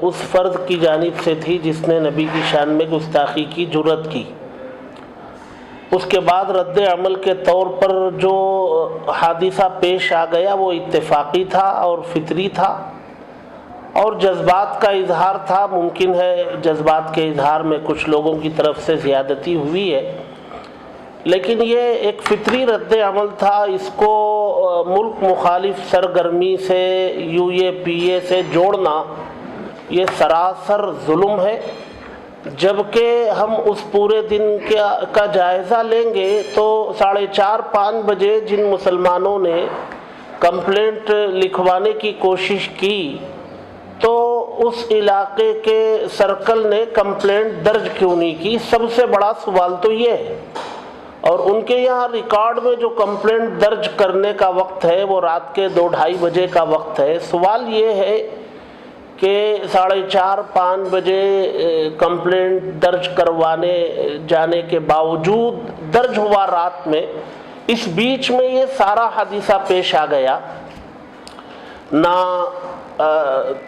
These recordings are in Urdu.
اس فرد کی جانب سے تھی جس نے نبی کی شان میں گستاخی کی جرأت کی۔ اس کے بعد رد عمل کے طور پر جو حادثہ پیش آ گیا وہ اتفاقی تھا اور فطری تھا اور جذبات کا اظہار تھا۔ ممکن ہے جذبات کے اظہار میں کچھ لوگوں کی طرف سے زیادتی ہوئی ہے، لیکن یہ ایک فطری رد عمل تھا۔ اس کو ملک مخالف سرگرمی سے UAPA سے جوڑنا یہ سراسر ظلم ہے۔ جبکہ ہم اس پورے دن کا جائزہ لیں گے تو 4:30-5 بجے جن مسلمانوں نے کمپلینٹ لکھوانے کی کوشش کی تو اس علاقے کے سرکل نے کمپلینٹ درج کیوں نہیں کی؟ سب سے بڑا سوال تو یہ ہے۔ اور ان کے یہاں ریکارڈ میں جو کمپلینٹ درج کرنے کا وقت ہے وہ رات کے 2-2:30 بجے کا وقت ہے۔ سوال یہ ہے کہ 4:30-5 بجے کمپلینٹ درج کروانے جانے کے باوجود درج ہوا رات میں، اس بیچ میں یہ سارا حادثہ پیش آ گیا۔ نہ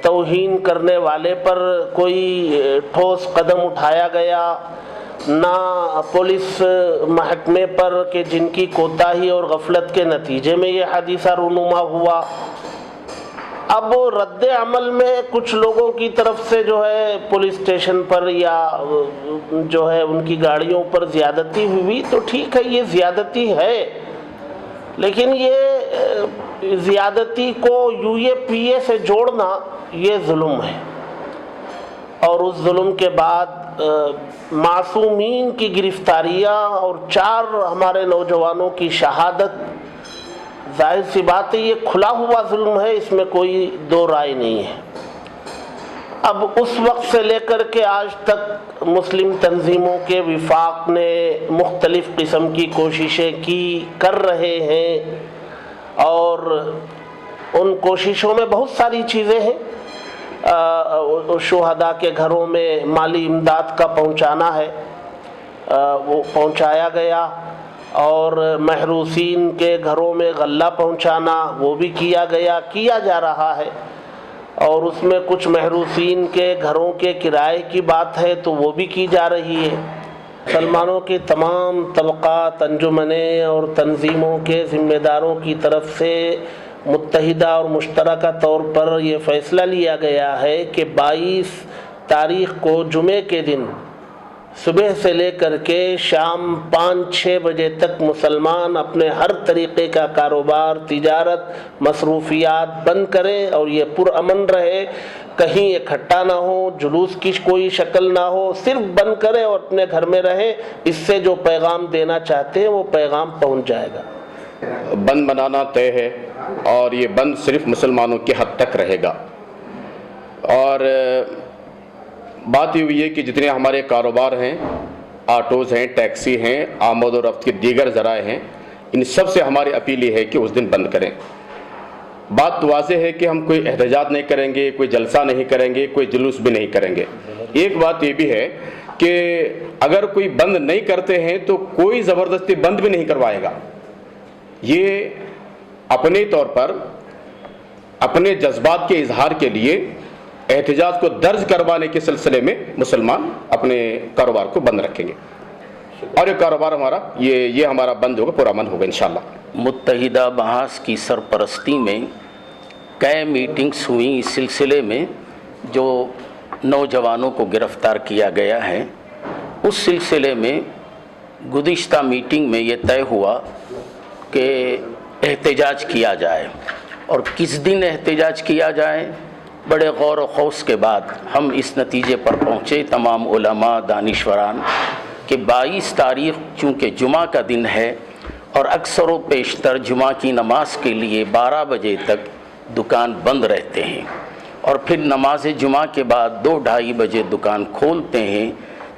توہین کرنے والے پر کوئی ٹھوس قدم اٹھایا گیا، نہ پولیس محکمے پر کہ جن کی کوتاہی اور غفلت کے نتیجے میں یہ حادثہ رونما ہوا۔ اب رد عمل میں کچھ لوگوں کی طرف سے جو ہے پولیس اسٹیشن پر یا جو ہے ان کی گاڑیوں پر زیادتی ہوئی تو ٹھیک ہے، یہ زیادتی ہے، لیکن یہ زیادتی کو UAPA سے جوڑنا یہ ظلم ہے۔ اور اس ظلم کے بعد معصومین کی گرفتاریاں اور 4 ہمارے نوجوانوں کی شہادت، ظاہر سی بات ہے یہ کھلا ہوا ظلم ہے، اس میں کوئی دو رائے نہیں ہے۔ اب اس وقت سے لے کر کے آج تک مسلم تنظیموں کے وفاق نے مختلف قسم کی کوششیں کر رہے ہیں، اور ان کوششوں میں بہت ساری چیزیں ہیں۔ شہداء کے گھروں میں مالی امداد کا پہنچانا ہے، وہ پہنچایا گیا، اور محروسین کے گھروں میں غلہ پہنچانا وہ بھی کیا جا رہا ہے، اور اس میں کچھ محروسین کے گھروں کے کرائے کی بات ہے تو وہ بھی کی جا رہی ہے۔ مسلمانوں کے تمام طبقات، انجمنیں اور تنظیموں کے ذمہ داروں کی طرف سے متحدہ اور مشترکہ طور پر یہ فیصلہ لیا گیا ہے کہ 22 تاریخ کو جمعے کے دن صبح سے لے کر کے شام 5-6 بجے تک مسلمان اپنے ہر طریقے کا کاروبار، تجارت، مصروفیات بند کریں اور یہ پرامن رہے، کہیں اکٹھا نہ ہو، جلوس کی کوئی شکل نہ ہو، صرف بند کریں اور اپنے گھر میں رہیں۔ اس سے جو پیغام دینا چاہتے ہیں وہ پیغام پہنچ جائے گا۔ بند بنانا طے ہے اور یہ بند صرف مسلمانوں کی حد تک رہے گا، اور بات یہ ہوئی ہے کہ جتنے ہمارے کاروبار ہیں، آٹوز ہیں، ٹیکسی ہیں، آمد و رفت کے دیگر ذرائع ہیں، ان سب سے ہماری اپیل یہ ہے کہ اس دن بند کریں۔ بات تو واضح ہے کہ ہم کوئی احتجاج نہیں کریں گے، کوئی جلسہ نہیں کریں گے، کوئی جلوس بھی نہیں کریں گے۔ ایک بات یہ بھی ہے کہ اگر کوئی بند نہیں کرتے ہیں تو کوئی زبردستی بند بھی نہیں کروائے گا۔ یہ اپنے طور پر اپنے جذبات کے اظہار کے لیے احتجاج کو درج کروانے کے سلسلے میں مسلمان اپنے کاروبار کو بند رکھیں گے، اور یہ کاروبار ہمارا یہ ہمارا بند ہوگا، پرامن ہوگا انشاءاللہ۔ متحدہ محاذ کی سرپرستی میں کئی میٹنگز ہوئیں اس سلسلے میں جو نوجوانوں کو گرفتار کیا گیا ہے۔ اس سلسلے میں گزشتہ میٹنگ میں یہ طے ہوا کہ احتجاج کیا جائے، اور کس دن احتجاج کیا جائے، بڑے غور و خوض کے بعد ہم اس نتیجے پر پہنچے تمام علماء، دانشوران، کہ 22 تاریخ چونکہ جمعہ کا دن ہے اور اکثر و بیشتر جمعہ کی نماز کے لیے 12 بجے تک دکان بند رہتے ہیں، اور پھر نماز جمعہ کے بعد 2-2:30 بجے دکان کھولتے ہیں،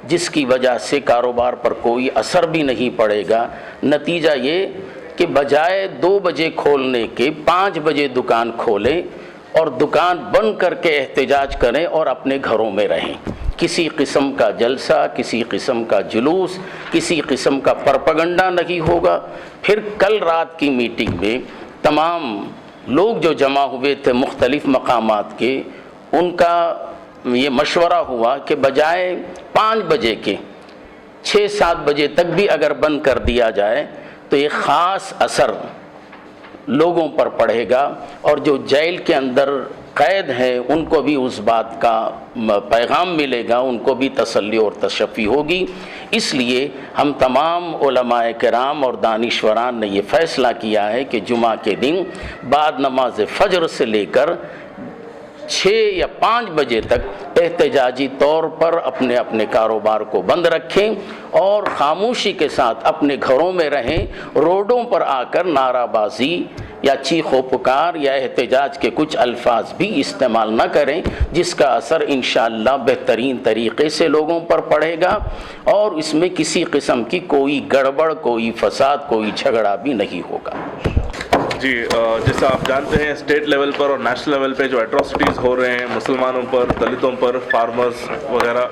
جس کی وجہ سے کاروبار پر کوئی اثر بھی نہیں پڑے گا۔ نتیجہ یہ کہ بجائے 2 بجے کھولنے کے 5 بجے دکان کھولیں اور دکان بند کر کے احتجاج کریں اور اپنے گھروں میں رہیں۔ کسی قسم کا جلسہ، کسی قسم کا جلوس، کسی قسم کا پروپیگنڈا نہیں ہوگا۔ پھر کل رات کی میٹنگ میں تمام لوگ جو جمع ہوئے تھے مختلف مقامات کے، ان کا یہ مشورہ ہوا کہ بجائے 5 بجے کے 6-7 بجے تک بھی اگر بند کر دیا جائے تو ایک خاص اثر لوگوں پر پڑے گا، اور جو جیل کے اندر قید ہیں ان کو بھی اس بات کا پیغام ملے گا، ان کو بھی تسلی اور تشفی ہوگی۔ اس لیے ہم تمام علماء کرام اور دانشوران نے یہ فیصلہ کیا ہے کہ جمعہ کے دن بعد نماز فجر سے لے کر 6 یا 5 بجے تک احتجاجی طور پر اپنے اپنے کاروبار کو بند رکھیں اور خاموشی کے ساتھ اپنے گھروں میں رہیں، روڈوں پر آ کر نعرہ بازی یا چیخ و پکار یا احتجاج کے کچھ الفاظ بھی استعمال نہ کریں، جس کا اثر انشاءاللہ بہترین طریقے سے لوگوں پر پڑے گا اور اس میں کسی قسم کی کوئی گڑبڑ، کوئی فساد، کوئی جھگڑا بھی نہیں ہوگا۔ جی، جیسا آپ جانتے ہیں اسٹیٹ لیول پر اور نیشنل لیول پہ جو ایٹراسٹیز ہو رہے ہیں مسلمانوں پر، دلتوں پر، فارمرز وغیرہ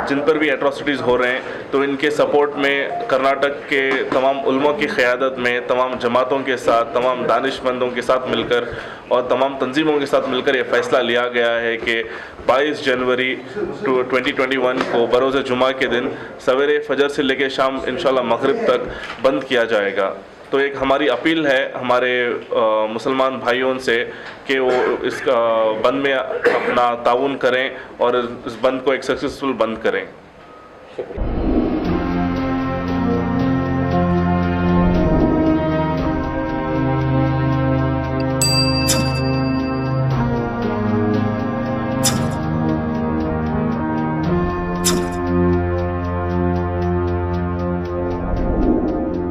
جن پر بھی ایٹراسٹیز ہو رہے ہیں، تو ان کے سپورٹ میں کرناٹک کے تمام علماء کی قیادت میں تمام جماعتوں کے ساتھ، تمام دانش مندوں کے ساتھ مل کر اور تمام تنظیموں کے ساتھ مل کر یہ فیصلہ لیا گیا ہے کہ 22 جنوری 2021 کو بروز جمعہ کے دن سویرے فجر سے لے کے شام انشاءاللہ مغرب تک بند کیا جائے گا۔ تو ایک ہماری اپیل ہے ہمارے مسلمان بھائیوں سے کہ وہ اس بند میں اپنا تعاون کریں اور اس بند کو ایک سکسیسفل بند کریں۔